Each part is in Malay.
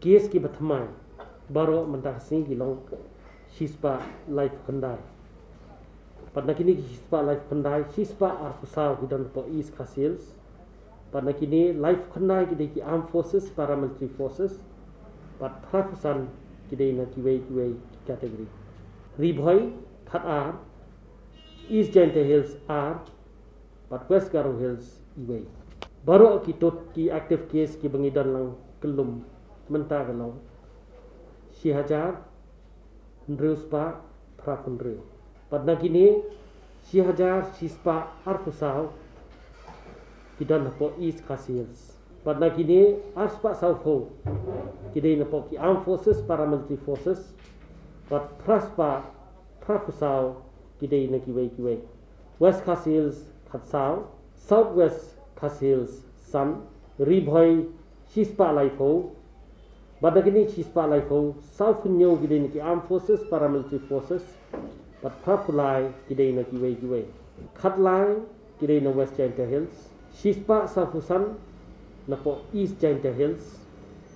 case ki bathmai baro mentasi gilong shispa life khandai pada kini shispa life khandai shispa arfusau hidan po east castles pada kini life khandai ki armed forces paramilitary forces pat prafusan ki na kiwei category ribhoi khat ar east giant hills are pat west garo hills iwei baro ki tot ki active case ki bangidan lang kelum menta galong si hajar ndruspa prafundre pada kini si hajar sispa arfusau kidan po east castles pada kini arspa sauho kidai na po ki armed forces paramilitary forces pat praspa prafusau kidai na kiwei west castles khatsau southwest castles san ribhoi sispa laifo pada kini sispa laifo south nyo kidai na ki armed forces paramilitary forces pat prafulai kidai na kiwei khatlai kidai na west giant hills sispa safusan na po east giant hills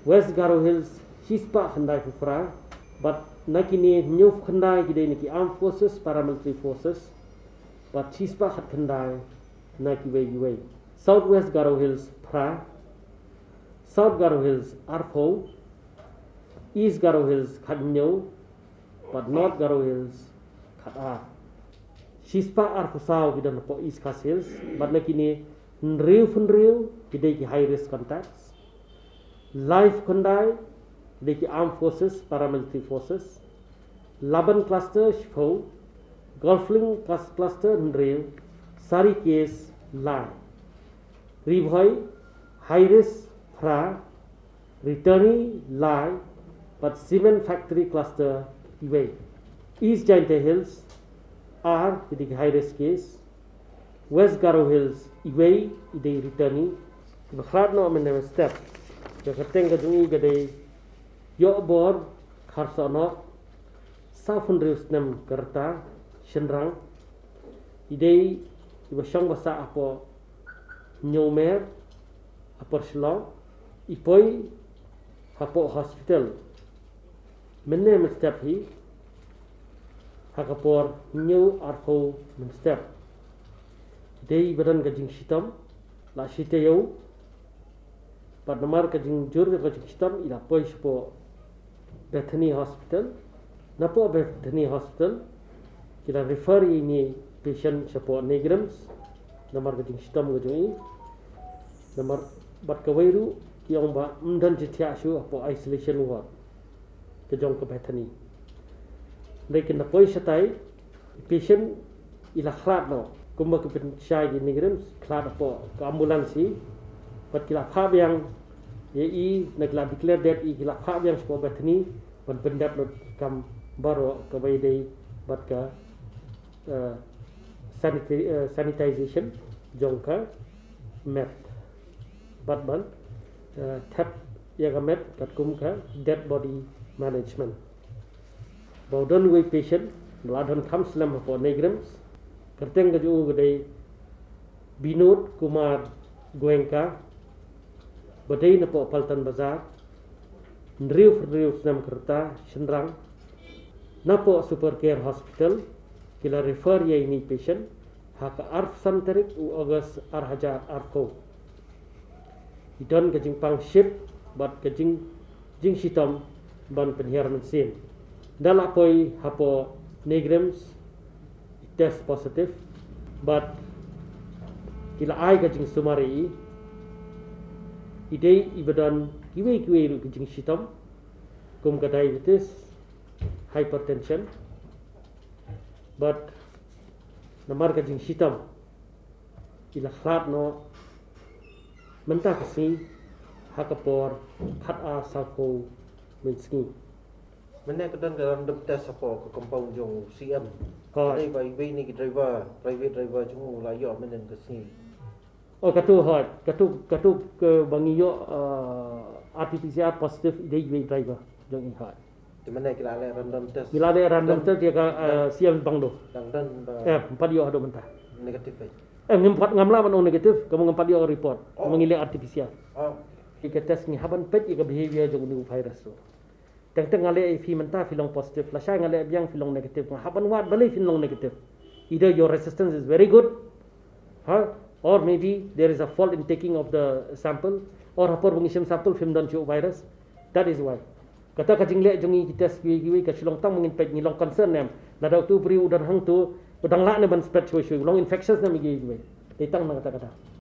west garo hills sispa khandai fufra but nakini new khandai kidai na ki armed forces paramilitary forces but sispa khat khandai na kiwei southwest garo hills pra south garo hills arfo east garo hills khanyo but north garo hills khata sispa arfusau kidan po east castles but nakini nriu kidai ki high risk contacts life khandai kidai ki armed forces paramilitary forces laban cluster shpo golfling cluster nriu sari case lai ribhoi high risk fra returning lai but cement factory cluster iwei east giant hills are kidai ki high risk case west garo hills iwei idei returning bakhlad no men step ke kateng ga dungi ga dei yo bor kharsono safun reusnem kerta shenrang idei ibasang basa apo nyomer apor shlong ipoi hapo hospital menne step hi hakapor new arho men step dei badan gajing sitam la sitayau padmar gajing jur gajing sitam ila poi spo Bethany hospital napo Bethany hospital kila refer ini patient spo negrams namar gajing sitam gajing namar bat kawairu yang ba mdan jithya shu apo isolation ward kejong ke Bethany lekin napoi satai patient ila khlat no kumba ke pensyai di negeri kelar apa ke ambulansi pat kila phab yang ye negla declare that i kila phab yang sepo Bethany ban pendat lot kam baro ke baidei bat ka sanitization jongka met bat ban tap ya ka met kat kum ka dead body management baudon we patient ladon kam slam apa negrams kerteng ke juu gede Binod Kumar Goenka badai na po Paltan Bazar nriu senam kerta Shenrang na po Super Care Hospital kila refer ya ini patient haka arf santerik u August arhajar arko idon ke pang ship bat ke jing sitom ban penhiaran sin dalapoi hapo negrams test positive but kila ai gajing sumari idei ibadan kiwe ru gajing sitam kum ka diabetes hypertension but namar gajing sitam kila khlat no menta kasi hakapor khat a sako menski mana kedan dalam tes apa ke compound jong CM ai bai bai ni driver private driver jong la yo menen ke sini oh katu ke bangi yo RT-PCR positive idei driver jong hat di mana kila le random test dia ka CM bangdo dan 4 yo ado mentah negatif ngempat ngamla man negatif kamu ngempat yo report mengilai RT-PCR Ika test ni haban pet ika behavior jong ni virus so. Teng ngale fi menta filong positive la shay ngale biang filong negative haban wat balai filong negative. Either your resistance is very good, or maybe there is a fault in taking of the sample, or hapor bungishim sample film don chu virus. That is why. Kata kajing le jongi kita kiwi ka silong tang mungin pet ni long concern nem. La dau tu beri udan hang tu udang la ne ban spread chui long infections na mi gi. Tang na kata.